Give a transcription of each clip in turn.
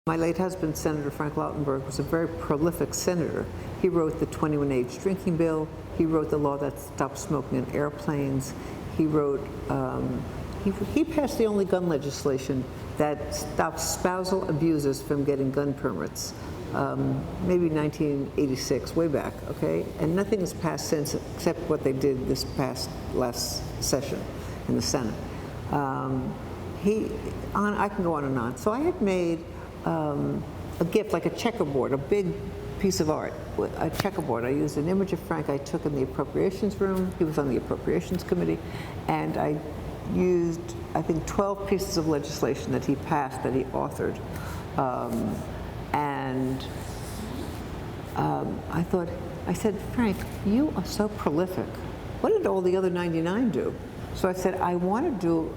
My late husband, Senator Frank Lautenberg, was a very prolific senator. He wrote the 21 age drinking bill. He wrote the law that stopped smoking in airplanes. He wrote, he passed the only gun legislation that stopped spousal abusers from getting gun permits. Maybe 1986, way back, okay? And nothing has passed since except what they did this last session in the Senate. I can go on and on. So I had made a gift, like a checkerboard, a big piece of art, a checkerboard. I used an image of Frank I took in the appropriations room. He was on the appropriations committee. And I used, I think, 12 pieces of legislation that he passed, that he authored. I said, Frank, you are so prolific. What did all the other 99 do? So I said, I want to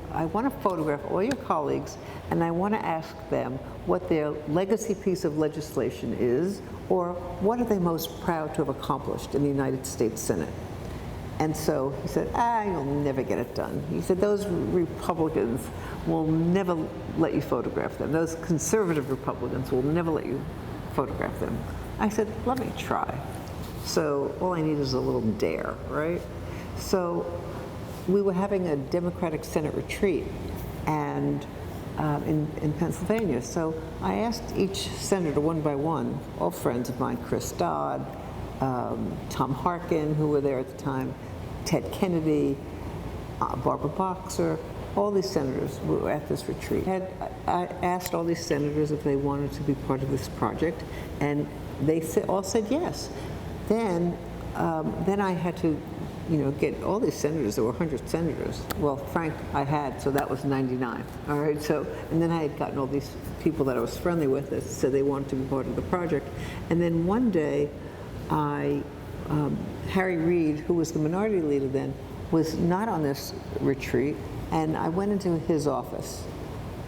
photograph all your colleagues, and I want to ask them what their legacy piece of legislation is, or what are they most proud to have accomplished in the United States Senate. And so he said, you'll never get it done. He said, those Republicans will never let you photograph them. Those conservative Republicans will never let you photograph them. I said, let me try. So all I need is a little dare, right? So we were having a Democratic Senate retreat and in Pennsylvania. So I asked each senator one by one, all friends of mine, Chris Dodd, Tom Harkin, who were there at the time, Ted Kennedy, Barbara Boxer, all these senators were at this retreat. I asked all these senators if they wanted to be part of this project, and they all said yes. Then I had to, get all these senators. There were 100 senators. Well, Frank I had, so that was 99. All right. So, and then I had gotten all these people that I was friendly with that said they wanted to be part of the project. And then one day, Harry Reid, who was the minority leader then, was not on this retreat, and I went into his office.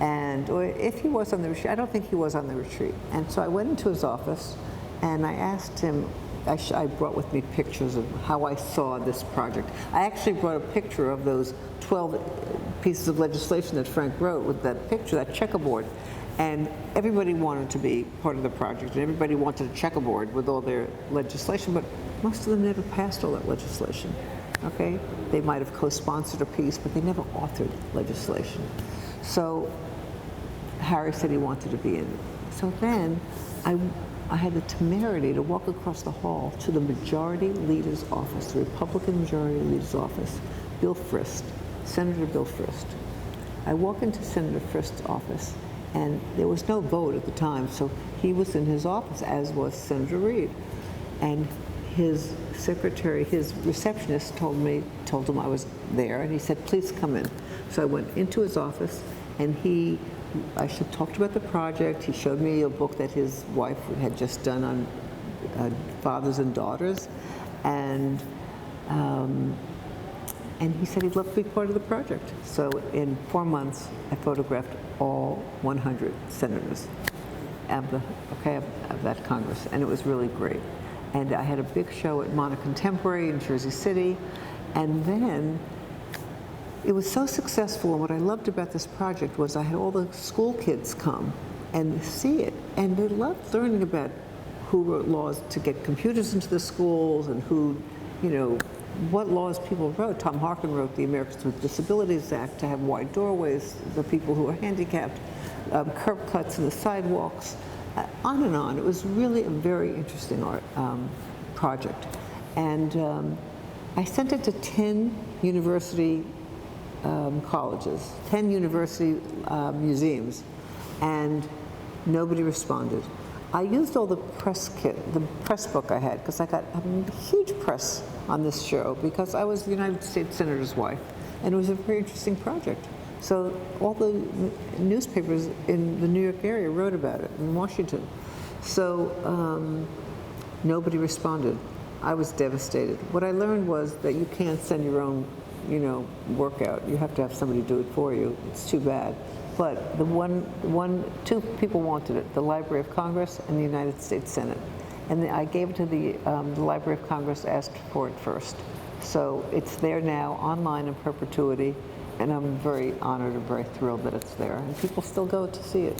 Or if he was on the retreat, I don't think he was on the retreat. And so I went into his office, and I asked him. I brought with me pictures of how I saw this project. I actually brought a picture of those 12 pieces of legislation that Frank wrote with that picture, that checkerboard. And everybody wanted to be part of the project, and everybody wanted a checkerboard with all their legislation, but most of them never passed all that legislation, okay? They might have co-sponsored a piece, but they never authored legislation. So Harry said he wanted to be in it. So then I had the temerity to walk across the hall to the majority leader's office, the Republican majority leader's office, Bill Frist, Senator Bill Frist. I walk into Senator Frist's office, and there was no vote at the time, so he was in his office, as was Senator Reid. And his secretary, his receptionist told him I was there, and he said, please come in. So I went into his office, and I talked about the project. He showed me a book that his wife had just done on fathers and daughters, and he said he'd love to be part of the project. So in 4 months, I photographed all 100 senators of that Congress, and it was really great. And I had a big show at Mana Contemporary in Jersey City, and then it was so successful, and what I loved about this project was I had all the school kids come and see it, and they loved learning about who wrote laws to get computers into the schools and who, what laws people wrote. Tom Harkin wrote the Americans with Disabilities Act to have wide doorways for people who are handicapped, curb cuts in the sidewalks, on and on. It was really a very interesting art project. And I sent it to 10 university colleges, 10 university museums, and nobody responded. I used all the press book I had, because I got a huge press on this show because I was the United States Senator's wife, and it was a very interesting project. So all the newspapers in the New York area wrote about it, in Washington. So nobody responded. I was devastated. What I learned was that you can't send your own workout. You have to have somebody do it for you. It's too bad. But two people wanted it, the Library of Congress and the United States Senate. And I gave it to the Library of Congress, asked for it first. So it's there now, online in perpetuity, and I'm very honored and very thrilled that it's there. And people still go to see it.